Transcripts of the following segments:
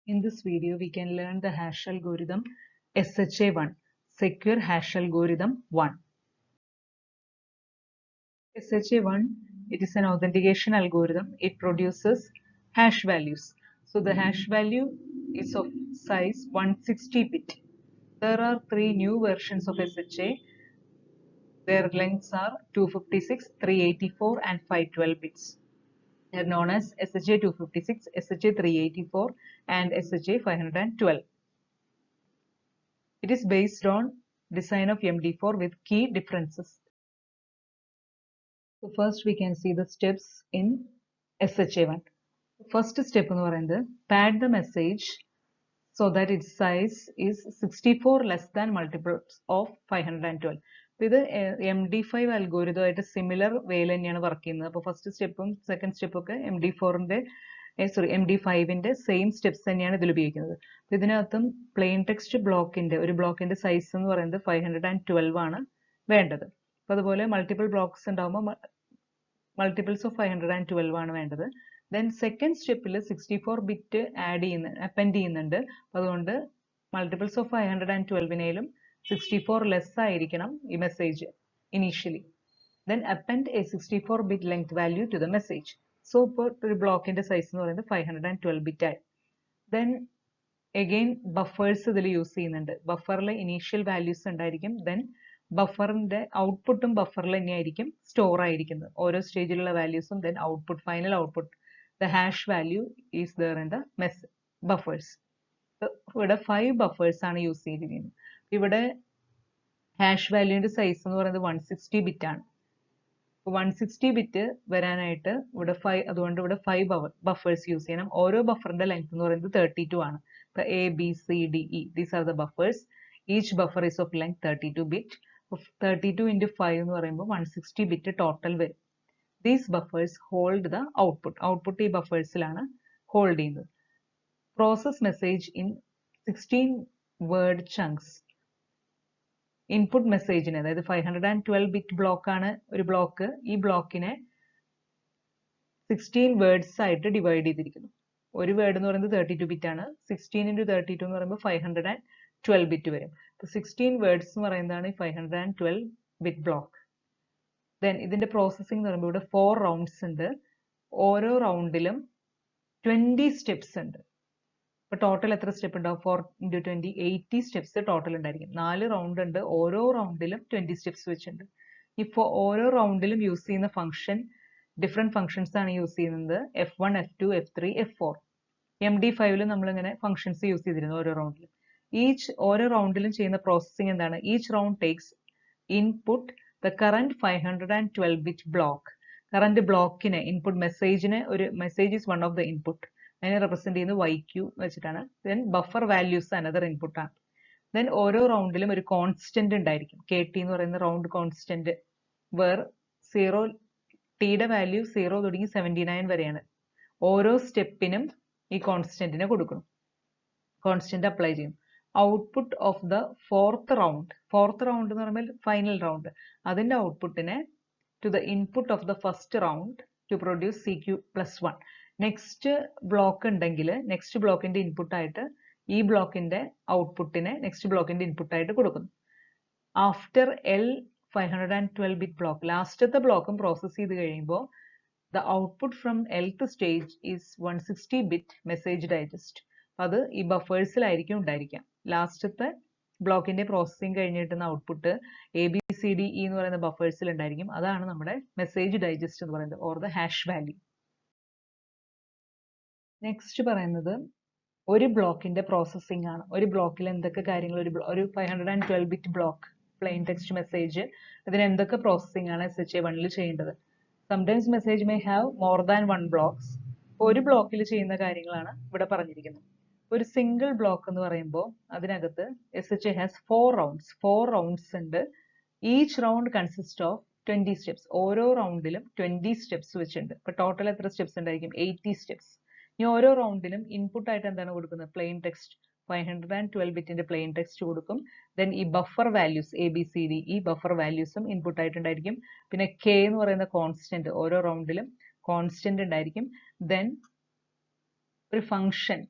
In this video, we can learn the hash algorithm SHA-1, Secure Hash Algorithm 1. SHA-1, it is an authentication algorithm. It produces hash values. So the hash value is of size 160 bit. There are three new versions of SHA. Their lengths are 256, 384 and 512 bits. They are known as SHA-256, SHA-384 and SHA-512. It is based on design of MD4 with key differences. So first we can see the steps in SHA-1. First step എന്ന് പറയുന്നത് pad the message so that its size is 64 less than multiples of 512. ഇത് MD5 algorithm ആയിട്ട് similar വേയിൽ തന്നെയാണ് work ചെയ്യുന്നത്. അപ്പോൾ first സ്റ്റെപ്പും second സ്റ്റെപ്പും ഒക്കെ MD5ന്റെ same steps തന്നെയാണ് ഇതിൽ ഉപയോഗിക്കുന്നത്. ഇതിനകത്തും പ്ലെയിൻ ടെക്സ്റ്റ് ബ്ലോക്കിന്റെ ഒരു ബ്ലോക്കിന്റെ സൈസ് എന്ന് പറയുന്നത് 512 ആണ് വേണ്ടത്. അപ്പോൾ അതുപോലെ മൾട്ടിപ്പിൾ ബ്ലോക്സ് ഉണ്ടാകുമ്പോൾ മൾട്ടിപ്പിൾസ് ഓഫ് 512 ആണ് വേണ്ടത്. ദെൻ സെക്കൻഡ് സ്റ്റെപ്പിൽ 64 ബിറ്റ് അപ്പൻഡ് ചെയ്യുന്നുണ്ട്. അതുകൊണ്ട് മൾട്ടിപ്പിൾസ് ഓഫ് 512നേലും 64 ലെസ് ആയിരിക്കണം ഈ message initially. Then append a 64 bit length value to the message. So ഇപ്പോൾ ഒരു ബ്ലോക്കിന്റെ സൈസ് എന്ന് പറയുന്നത് 512 ബിറ്റ് ആയി. ദെൻ അഗെയിൻ ബഫേഴ്സ് ഇതിൽ യൂസ് ചെയ്യുന്നുണ്ട്. ബഫറിൽ ഇനീഷ്യൽ വാല്യൂസ് ഉണ്ടായിരിക്കും. ദെൻ ബഫറിന്റെ ഔട്ട്പുട്ടും ബഫറിൽ തന്നെയായിരിക്കും സ്റ്റോർ ആയിരിക്കുന്നത്, ഓരോ സ്റ്റേജിലുള്ള വാല്യൂസും. Then output, final output, the hash value is there in the buffers. ഇവിടെ 5 buffers ആണ് യൂസ് ചെയ്തിരിക്കുന്നത്. ഇവിടെ ഹാഷ് വാല്യൂന്റെ സൈസ് എന്ന് പറയുന്നത് 160 ബിറ്റ് ആണ്. 160 ബിറ്റ് വരാനായിട്ട് ഇവിടെ 5, അതുകൊണ്ട് ഇവിടെ 5 ബഫേഴ്സ് യൂസ് ചെയ്യണം. ഓരോ ബഫറിന്റെ ലെങ്ത് എന്ന് പറയുന്നത് 32 ആണ്. ഇപ്പൊ A, B, C, D, E, these are the buffers. Each buffer is of length 32 bit. 32 into 5 എന്ന് പറയുമ്പോൾ 160 ബിറ്റ് ടോട്ടൽ വരും. These buffers hold the output. Output ഈ ബഫേഴ്സിലാണ് ഹോൾഡ് ചെയ്യുന്നത്. Process message in 16 word chunks. Input മെസ്സേജിന്, അതായത് 512 bit block ആണ് ഒരു ബ്ലോക്ക്. ഈ ബ്ലോക്കിനെ 16 വേർഡ്സ് ആയിട്ട് ഡിവൈഡ് ചെയ്തിരിക്കുന്നു. ഒരു വേർഡ് എന്ന് പറയുന്നത് 32 ബിറ്റ് ആണ്. 16 into 32 എന്ന് പറയുമ്പോൾ 512 ബിറ്റ് വരും. 16 വേർഡ്സ് എന്ന് പറയുന്നതാണ് ഈ 512 ബിറ്റ് ബ്ലോക്ക്. ദെൻ ഇതിന്റെ പ്രോസസ്സിംഗ് എന്ന് പറയുമ്പോൾ ഇവിടെ 4 റൗണ്ട്സ് ഉണ്ട്. ഓരോ റൗണ്ടിലും 20 സ്റ്റെപ്സ് ഉണ്ട്. ഇപ്പൊ ടോട്ടൽ എത്ര സ്റ്റെപ്പ് ഉണ്ടാവും? 4 into 20, 80 സ്റ്റെപ്സ് ടോട്ടൽ ഉണ്ടായിരിക്കും. 4 റൗണ്ട് ഉണ്ട്. ഓരോ റൗണ്ടിലും 20 സ്റ്റെപ്സ് വെച്ചിട്ടുണ്ട്. ഇപ്പോൾ ഓരോ റൗണ്ടിലും യൂസ് ചെയ്യുന്ന ഫംഗ്ഷൻ ഡിഫറെന്റ് ഫംഗ്ഷൻസ് ആണ് യൂസ് ചെയ്യുന്നത്. F1, F2, F3, F4. MD5ലും നമ്മളിങ്ങനെ ഫംഗ്ഷൻസ് യൂസ് ചെയ്തിരുന്നു ഓരോ റൗണ്ടിലും. ഓരോ റൗണ്ടിലും ചെയ്യുന്ന പ്രോസസ്സിംഗ് എന്താണ്? Each round takes input the current 512 bit block. current ബ്ലോക്കിനെ ഇൻപുട്ട് മെസ്സേജിന്, ഒരു message is one of the input, അതിനെ റെപ്രസെന്റ് ചെയ്യുന്നത് YQ വെച്ചിട്ടാണ്. Then buffer values another input ആണ്. ദെൻ ഓരോ റൗണ്ടിലും ഒരു കോൺസ്റ്റന്റ് ഉണ്ടായിരിക്കും. KT എന്ന് പറയുന്ന റൗണ്ട് കോൺസ്റ്റന്റ്, വേർ 0 ടിയുടെ വാല്യൂ 0 തുടങ്ങി 79 വരെയാണ്. ഓരോ സ്റ്റെപ്പിനും ഈ കോൺസ്റ്റന്റിനെ കൊടുക്കണം, കോൺസ്റ്റന്റ് അപ്ലൈ ചെയ്യും. Output of the fourth round എന്ന് പറയുമ്പോൾ ഫൈനൽ റൗണ്ട്, അതിന്റെ ഔട്ട്പുട്ടിനെ to the input of the first round to produce CQ+1. Next block ഉണ്ടെങ്കിൽ നെക്സ്റ്റ് ബ്ലോക്കിന്റെ ഇൻപുട്ടായിട്ട് ഈ ബ്ലോക്കിന്റെ ഔട്ട്പുട്ടിനെ നെക്സ്റ്റ് ബ്ലോക്കിന്റെ ഇൻപുട്ടായിട്ട് കൊടുക്കുന്നു. ആഫ്റ്റർ L 512 ബിറ്റ് ബ്ലോക്ക്, ലാസ്റ്റത്തെ ബ്ലോക്കും പ്രോസസ് ചെയ്ത് കഴിയുമ്പോൾ the output from Lth stage is 160 bit message digest. അത് ഈ ബഫേഴ്സിലായിരിക്കും ഉണ്ടായിരിക്കാം. ലാസ്റ്റത്തെ ബ്ലോക്കിന്റെ പ്രോസസ്സിംഗ് കഴിഞ്ഞിട്ടുന്ന ഔട്ട്പുട്ട് ABCDE എന്ന് പറയുന്ന ബഫേഴ്സിൽ ഉണ്ടായിരിക്കും. അതാണ് നമ്മുടെ മെസ്സേജ് ഡൈജസ്റ്റ് എന്ന് പറയുന്നത്, or the hash value. Next പറയുന്നത് ഒരു ബ്ലോക്കിന്റെ പ്രോസസ്സിംഗ് ആണ്. ഒരു ബ്ലോക്കിൽ എന്തൊക്കെ കാര്യങ്ങൾ, ഒരു 512 bit block plain text message, ഇതിന് എന്തൊക്കെ പ്രോസസ്സിംഗ് ആണ് SHA-1ൽ ചെയ്യേണ്ടത്. Sometimes message may have more than 1 blocks. ഒരു ബ്ലോക്കിൽ ചെയ്യുന്ന കാര്യങ്ങളാണ് ഇവിടെ പറഞ്ഞിരിക്കുന്നത്. ഒരു സിംഗിൾ ബ്ലോക്ക് എന്ന് പറയുമ്പോൾ അതിനകത്ത് SHA ഹാസ് 4 റൗണ്ട്സ് ഉണ്ട്. Each round consist of 20 steps. ഓരോ റൗണ്ടിലും 20 സ്റ്റെപ്സ് വെച്ചിട്ടുണ്ട്. ഇപ്പൊ ടോട്ടൽ എത്ര സ്റ്റെപ്സ് ഉണ്ടായിരിക്കും? 80 സ്റ്റെപ്സ്. ഇനി ഓരോ റൗണ്ടിലും ഇൻപുട്ട് ആയിട്ട് എന്താണ് കൊടുക്കുന്നത്? പ്ലെയിൻ ടെക്സ്റ്റ്, 512 ബിറ്റിന്റെ പ്ലെയിൻ ടെക്സ്റ്റ് കൊടുക്കും. ദെൻ ഈ ബഫർ വാല്യൂസ് ABCD, ഈ ബഫർ വാല്യൂസും ഇൻപുട്ട് ആയിട്ടുണ്ടായിരിക്കും. പിന്നെ K എന്ന് പറയുന്ന കോൺസ്റ്റന്റ്, ഓരോ റൗണ്ടിലും കോൺസ്റ്റന്റ് ഉണ്ടായിരിക്കും. ദെൻ ഒരു ഫംഗ്ഷൻ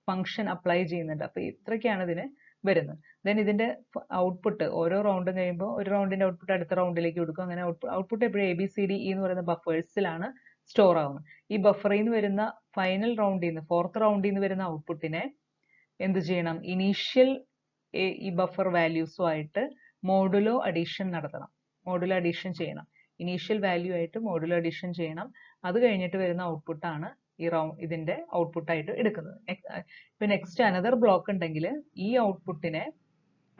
ഫംഗ്ഷൻ അപ്ലൈ ചെയ്യുന്നുണ്ട്. അപ്പോൾ ഇത്രയൊക്കെയാണ് ഇതിന് വരുന്നത്. ദെൻ ഇതിന്റെ ഔട്ട്പുട്ട് ഓരോ റൗണ്ടും കഴിയുമ്പോൾ ഒരു റൗണ്ടിന്റെ ഔട്ട്പുട്ട് അടുത്ത റൗണ്ടിലേക്ക് കൊടുക്കും. അങ്ങനെ ഔട്ട്പുട്ട് എപ്പോഴും ABCDE എന്ന് പറയുന്ന ബഫേഴ്സിലാണ് സ്റ്റോർ ആവുന്നത്. ഈ ബഫറിൽ നിന്ന് വരുന്ന ഫൈനൽ റൗണ്ടിൽ നിന്ന് ഫോർത്ത് റൗണ്ടിൽ നിന്ന് വരുന്ന ഔട്ട്പുട്ടിനെ എന്ത് ചെയ്യണം? ഇനീഷ്യൽ ഈ ബഫർ വാല്യൂസുമായിട്ട് മോഡുലോ അഡീഷൻ നടത്തണം. മോഡുലോ അഡീഷൻ ചെയ്യണം. ഇനീഷ്യൽ വാല്യൂ ആയിട്ട് മോഡുലോ അഡീഷൻ ചെയ്യണം. അത് കഴിഞ്ഞിട്ട് വരുന്ന ഔട്ട്പുട്ടാണ് ഇതിന്റെ ഔട്ട്പുട്ടായിട്ട് എടുക്കുന്നത്. ഇപ്പൊ നെക്സ്റ്റ് അനദർ ബ്ലോക്ക് ഉണ്ടെങ്കിൽ ഈ ഔട്ട്പുട്ടിനെ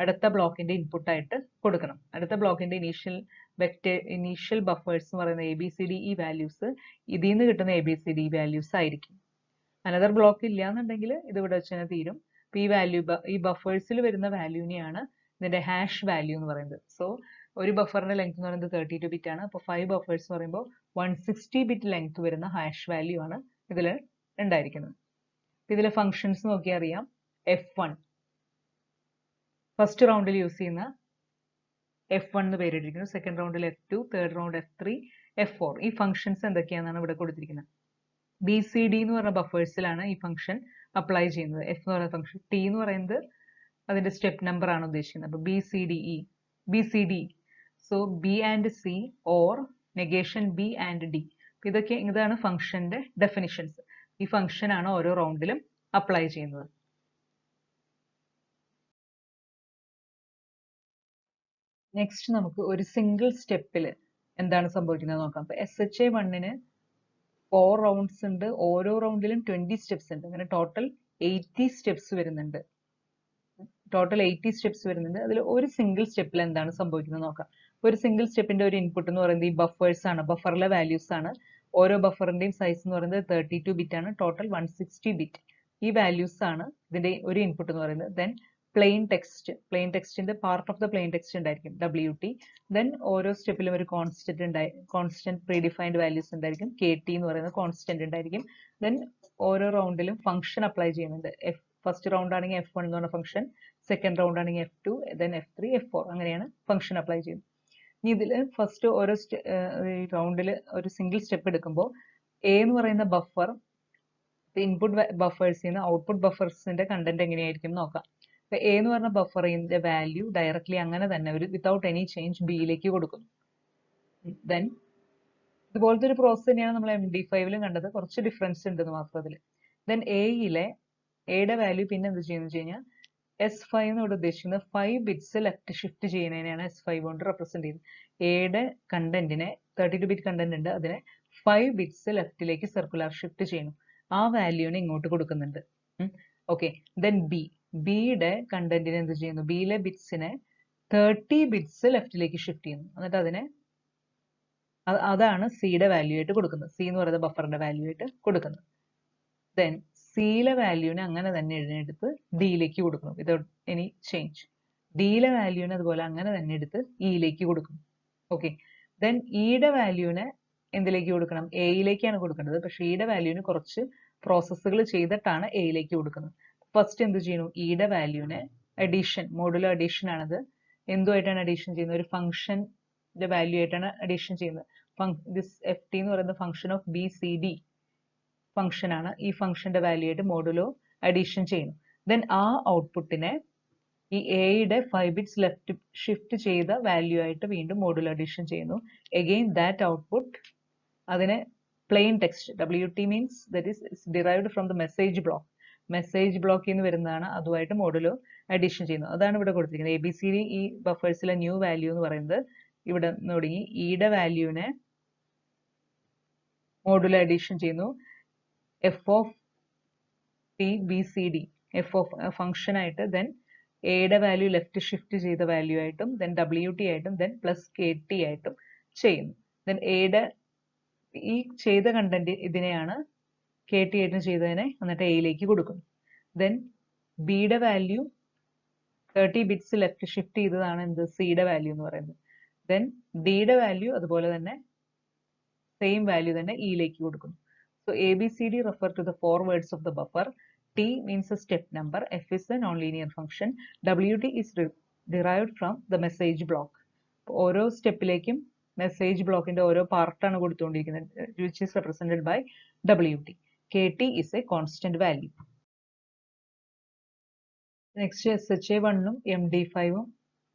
അടുത്ത ബ്ലോക്കിന്റെ ഇൻപുട്ടായിട്ട് കൊടുക്കണം. അടുത്ത ബ്ലോക്കിന്റെ ഇനീഷ്യൽ ബഫേഴ്സ് എന്ന് പറയുന്ന ABCDE വാല്യൂസ് ഇതിൽ നിന്ന് കിട്ടുന്ന ABCDE വാല്യൂസ് ആയിരിക്കും. അനദർ ബ്ലോക്ക് ഇല്ല എന്നുണ്ടെങ്കിൽ ഇത് ഇവിടെ വെച്ച് തന്നെ തീരും. അപ്പൊ ഈ ബഫേഴ്സിൽ വരുന്ന വാല്യൂവിനെയാണ് ഇതിന്റെ ഹാഷ് വാല്യൂ എന്ന് പറയുന്നത്. സോ ഒരു ബഫറിന്റെ ലെങ്ത് എന്ന് പറയുന്നത് 32 ബിറ്റ് ആണ്. അപ്പോൾ 5 ബഫേഴ്സ് പറയുമ്പോൾ 160 ബിറ്റ് ലെങ്ത് വരുന്ന ഹാഷ് വാല്യൂ ആണ് ഇതിൽ ഉണ്ടായിരിക്കുന്നത്. ഇതിലെ ഫങ്ഷൻസ് നോക്കിയാൽ അറിയാം. F1 ഫസ്റ്റ് റൗണ്ടിൽ യൂസ് ചെയ്യുന്ന F1 എന്ന് പേരിട്ടിരിക്കുന്നു. സെക്കൻഡ് റൗണ്ടിൽ F2, third round F3, F4. ഈ ഫങ്ഷൻസ് എന്തൊക്കെയാണെന്നാണ് ഇവിടെ കൊടുത്തിരിക്കുന്നത്. BCD എന്ന് പറഞ്ഞ ബഫേഴ്സിലാണ് ഈ ഫംഗ്ഷൻ അപ്ലൈ ചെയ്യുന്നത്. F എന്ന് പറയുന്ന ഫംഗ്ഷൻ, T എന്ന് പറയുന്നത് അതിന്റെ സ്റ്റെപ്പ് നമ്പർ ആണ് ഉദ്ദേശിക്കുന്നത്. അപ്പോൾ BCD. So B and C or negation B and D. ഇതാണ് ഫംഗ്ഷന്റെ ഡെഫിനിഷൻസ്. ഈ ഫംഗ്ഷൻ ആണ് ഓരോ റൗണ്ടിലും അപ്ലൈ ചെയ്യുന്നത്. നെക്സ്റ്റ് നമുക്ക് ഒരു സിംഗിൾ സ്റ്റെപ്പിൽ എന്താണ് സംഭവിക്കുന്നത് നോക്കാം. അപ്പൊ SHA1 4 റൗണ്ട്സ് ഉണ്ട്. ഓരോ റൗണ്ടിലും 20 സ്റ്റെപ്സ് ഉണ്ട്. അങ്ങനെ ടോട്ടൽ 80 സ്റ്റെപ്സ് വരുന്നുണ്ട്. അതിൽ ഒരു സിംഗിൾ സ്റ്റെപ്പിൽ എന്താണ് സംഭവിക്കുന്നത് നോക്കാം. ഒരു സിംഗിൾ സ്റ്റെപ്പിന്റെ ഒരു ഇൻപുട്ട് എന്ന് പറയുന്നത് ഈ ബഫേഴ്സ് ആണ്. ബഫറിലെ വാല്യൂസ് ആണ്. ഓരോ ബഫറിന്റെയും സൈസ് എന്ന് പറയുന്നത് 32 ബിറ്റ് ആണ്. Total 160 bit. ഈ വാല്യൂസ് ആണ് ഇതിന്റെ ഒരു ഇൻപുട്ട് എന്ന് പറയുന്നത്. ദെൻ പ്ലെയിൻ ടെക്സ്റ്റിന്റെ part of the plain text ഉണ്ടായിരിക്കും WT. ദെൻ ഓരോ സ്റ്റെപ്പിലും ഒരു കോൺസ്റ്റന്റ് പ്രീഡിഫൈൻഡ് വാല്യൂസ് ഉണ്ടായിരിക്കും. KT എന്ന് പറയുന്ന കോൺസ്റ്റന്റ് ഉണ്ടായിരിക്കും. ദെൻ ഓരോ റൗണ്ടിലും ഫംഗ്ഷൻ അപ്ലൈ ചെയ്യുന്നുണ്ട്. ഫസ്റ്റ് റൗണ്ട് ആണെങ്കിൽ F1 എന്ന് പറഞ്ഞ ഫംഗ്ഷൻ, സെക്കൻഡ് റൗണ്ട് ആണെങ്കിൽ F2, ദെൻ F3, F4 അങ്ങനെയാണ് ഫംഗ്ഷൻ അപ്ലൈ ചെയ്യുന്നത്. ഇനി ഇതിൽ ഫസ്റ്റ് ഓരോ റൗണ്ടിൽ ഒരു സിംഗിൾ സ്റ്റെപ്പ് എടുക്കുമ്പോൾ A എന്ന് പറയുന്ന ബഫർ ഇൻപുട്ട് ബഫേഴ്സിൽ നിന്ന് ഔട്ട്പുട്ട് ബഫേഴ്സിന്റെ കണ്ടന്റ് എങ്ങനെയായിരിക്കും നോക്കാം. അപ്പൊ A എന്ന് പറഞ്ഞ ബഫറിന്റെ വാല്യൂ ഡയറക്ട്ലി അങ്ങനെ തന്നെ ഒരു വിത്തൗട്ട് എനി ചേഞ്ച് ബിയിലേക്ക് കൊടുക്കുന്നു. ദെൻ ഇതുപോലത്തെ ഒരു പ്രോസസ് തന്നെയാണ് നമ്മൾ MD5ലും കണ്ടത്. കുറച്ച് ഡിഫറൻസ് ഉണ്ടെന്ന് മാത്രം അതിൽ. ദെൻ എയുടെ വാല്യൂ പിന്നെ എന്ത് ചെയ്യുന്നത് വെച്ച് കഴിഞ്ഞാൽ S5 എന്നോട് ഉദ്ദേശിക്കുന്നത് 5 ബിറ്റ്സ് ലെഫ്റ്റ് ഷിഫ്റ്റ് ചെയ്യുന്നതിനെയാണ് S5 കൊണ്ട് റെപ്രസെന്റ് ചെയ്യുന്നത്. എയുടെ കണ്ടന്റിനെ 32 ബിറ്റ് കണ്ടന്റ് ഉണ്ട്. അതിനെ 5 ബിറ്റ്സ് ലെഫ്റ്റിലേക്ക് സർക്കുലർ ഷിഫ്റ്റ് ചെയ്യുന്നു. ആ വാല്യൂനെ ഇങ്ങോട്ട് കൊടുക്കുന്നുണ്ട്. ഓക്കെ. ദെൻ ബിയുടെ കണ്ടന്റിനെ എന്ത് ചെയ്യുന്നു? ബിയിലെ ബിറ്റ്സിനെ 30 ബിറ്റ്സ് ലെഫ്റ്റിലേക്ക് ഷിഫ്റ്റ് ചെയ്യുന്നു. എന്നിട്ട് അതാണ് സിയുടെ വാല്യൂ ആയിട്ട് കൊടുക്കുന്നത്. സി എന്ന് പറയുന്ന ബഫറിന്റെ വാല്യൂ ആയിട്ട് കൊടുക്കുന്നത്. ദെൻ സിയിലെ വാല്യൂവിനെ അങ്ങനെ തന്നെ എടുത്ത് ഡിയിലേക്ക് കൊടുക്കണം വിതൗട്ട് എനി ചേഞ്ച്. ഡിയിലെ വാല്യൂവിനെ അതുപോലെ അങ്ങനെ തന്നെ എടുത്ത് ഇയിലേക്ക് കൊടുക്കണം. ഓക്കെ. ദെൻ ഇയുടെ വാല്യൂവിനെ എന്തിലേക്ക് കൊടുക്കണം? എയിലേക്കാണ് കൊടുക്കേണ്ടത്. പക്ഷെ ഇയുടെ വാല്യൂവിന് കുറച്ച് പ്രോസസ്സുകൾ ചെയ്തിട്ടാണ് എയിലേക്ക് കൊടുക്കുന്നത്. ഫസ്റ്റ് എന്ത് ചെയ്യുന്നു? ഇയുടെ വാല്യൂവിനെ മോഡുലോ അഡീഷൻ ആണത്. എന്തുമായിട്ടാണ് അഡീഷൻ ചെയ്യുന്നത്? ഒരു ഫംഗ്ഷന്റെ വാല്യൂ ആയിട്ടാണ് അഡീഷൻ ചെയ്യുന്നത്. ദിസ് FT എന്ന് പറയുന്ന ഫംഗ്ഷൻ ഓഫ് BCD ഫംഗ്ഷൻ ആണ്. ഈ ഫംഗ്ഷന്റെ വാല്യൂ ആയിട്ട് മോഡുലോ അഡീഷൻ ചെയ്യുന്നു. ദെൻ ആ ഔട്ട്പുട്ടിനെ ഈ എയുടെ 5 ബിറ്റ്സ് ലെഫ്റ്റ് ഷിഫ്റ്റ് ചെയ്ത വാല്യൂ ആയിട്ട് വീണ്ടും മോഡുലോ അഡീഷൻ ചെയ്യുന്നു. അഗെയിൻ ദാറ്റ് ഔട്ട്പുട്ട് അതിനെ plain text WT means that is derived from the message ബ്ലോക്കിൽ നിന്ന് വരുന്നതാണ്. അതുമായിട്ട് മോഡുലോ അഡീഷൻ ചെയ്യുന്നു. അതാണ് ഇവിടെ കൊടുത്തിരിക്കുന്നത്. ABCD ഈ ബഫേഴ്സിലെ ന്യൂ വാല്യൂ എന്ന് പറയുന്നത് ഇവിടെ തുടങ്ങി ഇയുടെ വാല്യൂവിനെ മോഡുലോ അഡീഷൻ ചെയ്യുന്നു. F of T BCD function ആയിട്ട്, ദെൻ എയുടെ വാല്യൂ ലെഫ്റ്റ് ഷിഫ്റ്റ് ചെയ്ത വാല്യൂ ആയിട്ടും, ദെൻ WT ആയിട്ടും, ദെൻ പ്ലസ് KT ആയിട്ടും ചെയ്യുന്നു. ദെൻ എയുടെ ഈ ചെയ്ത കണ്ടന്റ് ഇതിനെയാണ് KT ആയിട്ടും ചെയ്തതിനെ എന്നിട്ട് എയിലേക്ക് കൊടുക്കുന്നു. ദെൻ ബിയുടെ വാല്യൂ 30 ബിറ്റ്സ് ലെഫ്റ്റ് ഷിഫ്റ്റ് ചെയ്തതാണ് എന്ത്? സിയുടെ വാല്യൂ എന്ന് പറയുന്നത്. ദെൻ ഡിയുടെ വാല്യൂ അതുപോലെ തന്നെ സെയിം വാല്യൂ തന്നെ ഇയിലേക്ക് കൊടുക്കുന്നു. So ABCD refer to the 4 words of the buffer. T means a step number. F is a nonlinear function. WT is derived from the message block. ഓരോ സ്റ്റെപ്പിലേക്കും message ബ്ലോക്കിന്റെ ഓരോ പാർട്ടാണ് കൊടുത്തുകൊണ്ടിരിക്കുന്നത്, which is represented by WT. KT is a constant value. Next SHA1 ഉം MD5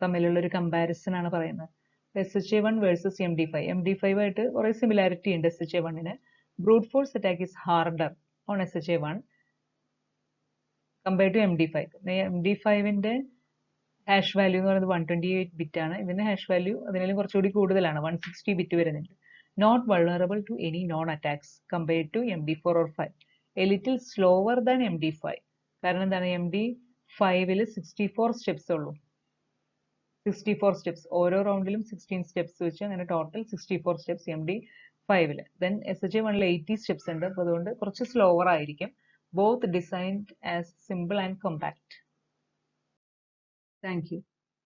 തമ്മിലുള്ള ഒരു comparison ആണ് പറയുന്നത്. SHA1 versus MD5 ആയിട്ട് കുറെ സിമിലാരിറ്റി ഉണ്ട്. SHA1ന് brute force attack is harder on SHA1 compared to MD5. MD5ന്റെ ഹാഷ് വാല്യൂ എന്ന് പറയുന്നത് 128 ബിറ്റ് ആണ്. ഇതിന്റെ ഹാഷ് വാല്യൂ അതിനും കുറച്ചുകൂടി കൂടുതലാണ്, 160 ബിറ്റ് വരുന്നുണ്ട്. Not vulnerable to any known attacks compared to MD4 or 5. A little slower than MD5. കാരണം എന്താണ്, MD5ല് 64 സ്റ്റെപ്സ് ഉള്ളൂ. 64 സ്റ്റെപ്സ്, ഓരോ റൗണ്ടിലും 16 സ്റ്റെപ്സ് വെച്ച് അങ്ങനെ ടോട്ടൽ 64 സ്റ്റെപ്സ് MD5ല്. ദെൻ SHA1ല് 80 സ്റ്റെപ്സ് ഉണ്ട്. അപ്പോൾ അതുകൊണ്ട് കുറച്ച് സ്ലോവർ ആയിരിക്കും. Both designed as simple and compact. Thank you.